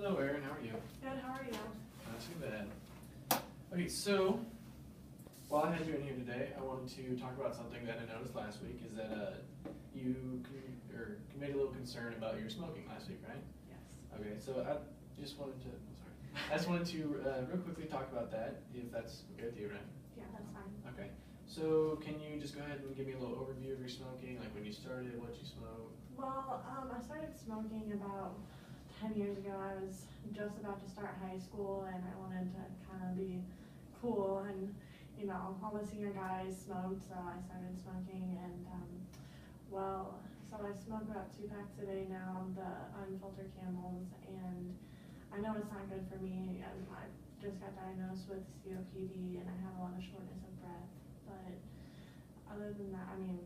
Hello, Erin. How are you? Good, how are you? Not too bad. Okay, so while I had you in here today, I wanted to talk about something that I noticed last week. Is that you conveyed a little concern about your smoking last week, right? Yes. Okay, so I just wanted to. I just wanted to real quickly talk about that, if that's okay with you, right? Yeah, that's fine. Okay. So can you just go ahead and give me a little overview of your smoking, like when you started, what you smoked? Well, I started smoking about 10 years ago. I was just about to start high school and I wanted to kind of be cool and, you know, all the senior guys smoked, so I started smoking and, so I smoke about 2 packs a day now, the unfiltered Camels, and I know it's not good for me, and I just got diagnosed with COPD and I have a lot of shortness of breath, but other than that, I mean,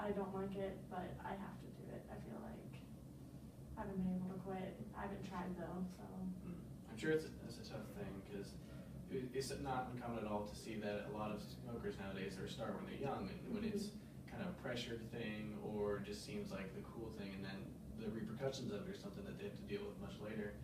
I don't like it, but I have to do it. I feel like I haven't been able to quit. I haven't tried though, so. I'm sure it's a tough thing because it's not uncommon at all to see that a lot of smokers nowadays start when they're young, and when it's kind of a pressured thing or just seems like the cool thing, and then the repercussions of it are something that they have to deal with much later.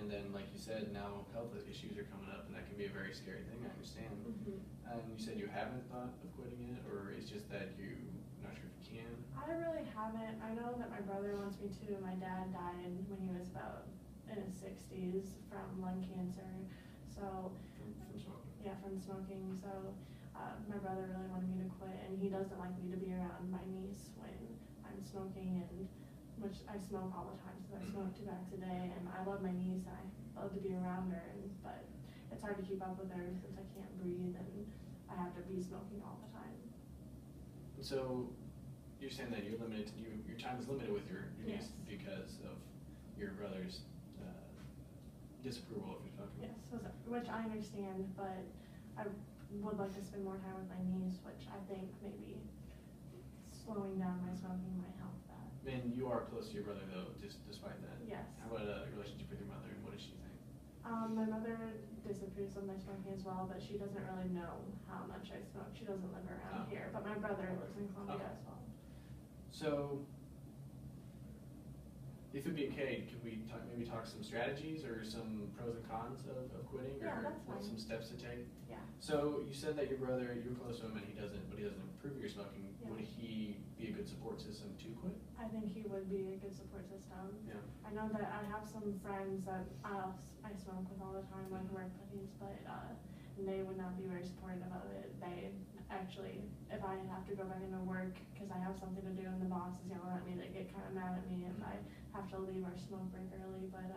And then, like you said, now health issues are coming up, and that can be a very scary thing. I understand. You said you haven't thought of quitting it, or it's just that you're not sure if you can? I really haven't. I know that my brother wants me to. My dad died when he was about in his 60s from lung cancer. So From smoking? Yeah, from smoking. So my brother really wanted me to quit, and he doesn't like me to be around my niece when I'm smoking, and which I smoke all the time, so I smoke 2 packs a day, and I love my niece, and I love to be around her, but it's hard to keep up with her since I can't breathe, and I have to be smoking all the time. So you're saying that you're limited to, your time is limited with your niece because of your brother's disapproval of your smoking? Yes, which I understand, but I would like to spend more time with my niece, which I think maybe slowing down my smoking might help that. And you are close to your brother though, despite that? Yes. How about a relationship with your mother, and what does she think? My mother disapproves of my smoking as well, but she doesn't really know how much I smoke. She doesn't live around here, but my brother lives in Columbia as well. So, if it'd be okay, could we maybe talk some strategies or some pros and cons of quitting, or that's fine. some steps to take? Yeah. So you said that your brother, you're close to him, and he doesn't approve of your smoking. Yeah. Would he be a good support system to quit? I think he would be a good support system. Yeah. I know that I have some friends that I smoke with all the time, like work buddies, but they would not be very supportive of it. They actually, if I have to go back into work because I have something to do and the boss is yelling at me, they get kind of mad at me if I have to leave our smoke break early. But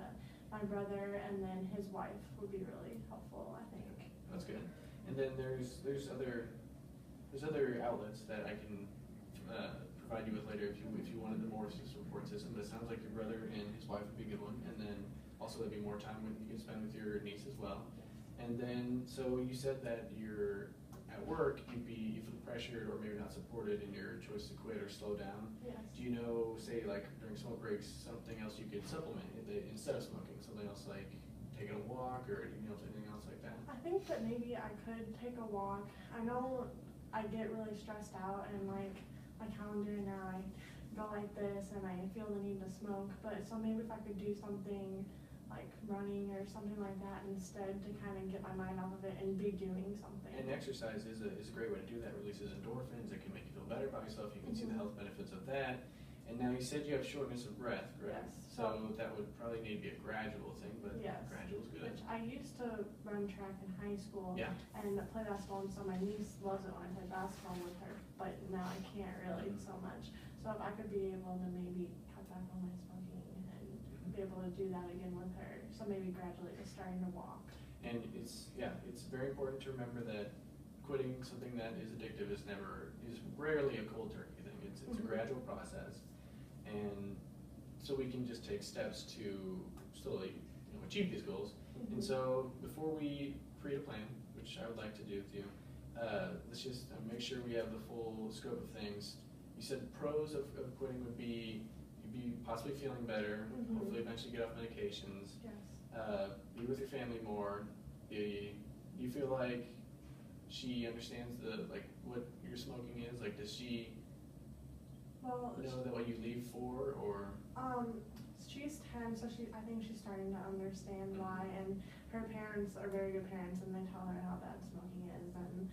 my brother and then his wife would be really helpful, I think. That's good. And then there's other outlets that I can provide you with later if you wanted the more support system. But it sounds like your brother and his wife would be a good one, and then also there'd be more time when you can spend with your niece as well. And then, so you said that you're at work, you feel pressured or maybe not supported in your choice to quit or slow down. Yes. Do you know, say like during smoke breaks, something else you could supplement instead of smoking? Something else like taking a walk or anything else like that? I think that maybe I could take a walk. I know I get really stressed out, and like my calendar now, I go like this and I feel the need to smoke, but so maybe if I could do something like running or something like that instead to kind of get my mind off of it and be doing something. And exercise is a great way to do that. It releases endorphins. It can make you feel better about yourself. You can see the health benefits of that. And now you said you have shortness of breath, correct? Yes. So that would probably need to be a gradual thing, but gradual is good. Which I used to run track in high school and play basketball, and so my niece loves it when I play basketball with her, but now I can't really so much. So if I could be able to maybe cut back on my smoking and be able to do that again with her, so maybe gradually just starting to walk. And it's very important to remember that quitting something that is addictive is rarely a cold turkey thing. It's a gradual process, and so we can just take steps to slowly achieve these goals. And so before we create a plan, which I would like to do with you, let's just make sure we have the full scope of things. You said pros of quitting would be you'd be possibly feeling better, hopefully eventually get off medications, be with your family more. You feel like she understands what your smoking is? Like, does she know that what you leave for, or? She She's 10, so I think she's starting to understand why, and her parents are very good parents, and they tell her how bad smoking is, and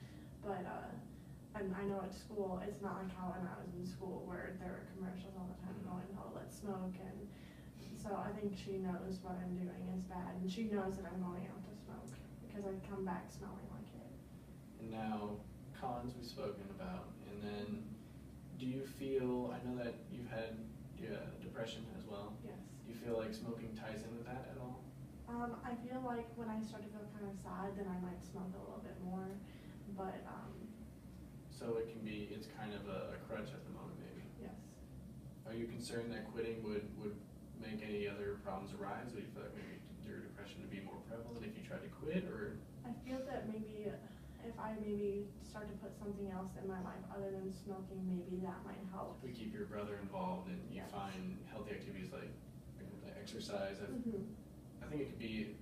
I know at school, it's not like how when I was in school where there were commercials all the time going, oh, let's smoke, and so I think she knows what I'm doing is bad, and she knows that I'm going out to smoke, because I come back smelling like it. And now, cons we've spoken about, and then, do you feel, I know that you've had depression as well. Yes. Do you feel like smoking ties in with that at all? I feel like when I start to feel kind of sad, then I might smoke a little bit more, but, So it can be, it's kind of a crutch at the moment, maybe. yes. Are you concerned that quitting would make any other problems arise? Or do you feel like maybe your depression would be more prevalent if you tried to quit, or? I feel that maybe if I maybe start to put something else in my life other than smoking, maybe that might help. If we keep your brother involved and you Yes. find healthy activities like exercise, Mm-hmm. I think it could be,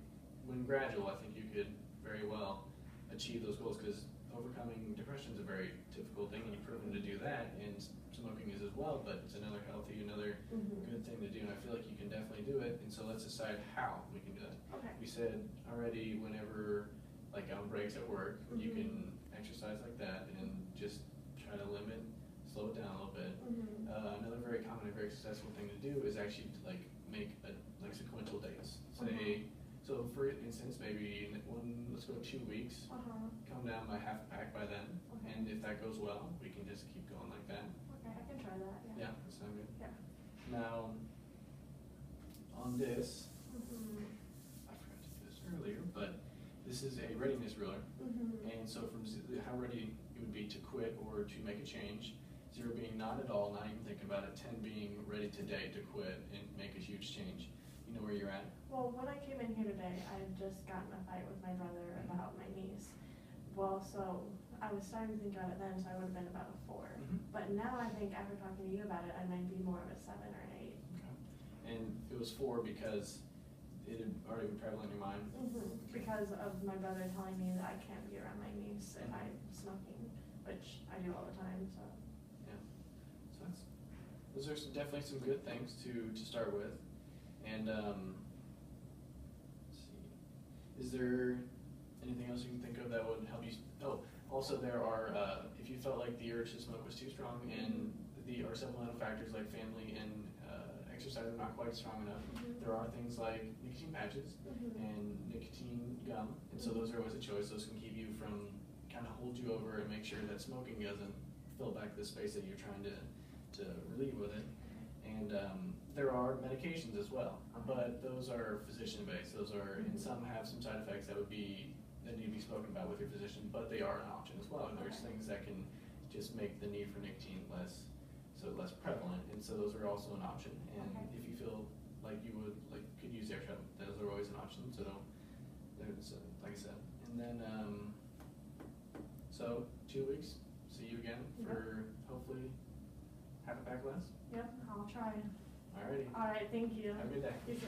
when gradual, I think you could very well achieve those goals, because overcoming depression is a very difficult thing, and you've proven to do that, and smoking is as well, but it's another healthy, another Mm-hmm. good thing to do, and I feel like you can definitely do it, and so let's decide how we can do it. Okay. We said already, whenever, like on breaks at work, you Mhm. can exercise like that and just try to limit, slow it down a little bit. Mhm. Another very common and very successful thing to do is actually to like make sequential dates. Say, so for instance, maybe let's go 2 weeks, come down by half a pack by then, Okay. and if that goes well, we can just keep going like that. Okay, I can try that, yeah. Yeah, that sounds good. Yeah. Now, on this, Mm-hmm. I forgot to do this earlier, but this is a readiness ruler. Mm-hmm. And so from how ready you would be to quit or to make a change, 0 being not at all, not even thinking about it, 10 being ready today to quit and make a huge change. You know where you're at? Well, when I came in here today, I had just gotten a fight with my brother about my niece. Well, so I was starting to think about it then, so I would have been about a 4. Mhm. But now I think after talking to you about it, I might be more of a 7 or an 8. Okay. And it was 4 because it had already been prevalent in your mind? Mm-hmm. Because of my brother telling me that I can't be around my niece if I'm smoking, which I do all the time, so. Yeah. So those are definitely some good things to start with. And let's see, is there anything else you can think of that would help you? Oh, also there are, if you felt like the urge to smoke was too strong and our supplemental factors like family and exercise are not quite strong enough, there are things like nicotine patches and nicotine gum, and so those are always a choice. Those can keep you from, kind of hold you over and make sure that smoking doesn't fill back the space that you're trying to relieve with it. And there are medications as well, but those are physician-based. Those are, and some have some side effects that need to be spoken about with your physician, but they are an option as well. And there's things that can just make the need for nicotine less prevalent, and so those are also an option. And if you feel like you could use air treatment, those are always an option. So there's like I said, and then so 2 weeks. See you again for hopefully half a pack less. Yep, I'll try. Alrighty. All right, thank you. Have a good day. You too.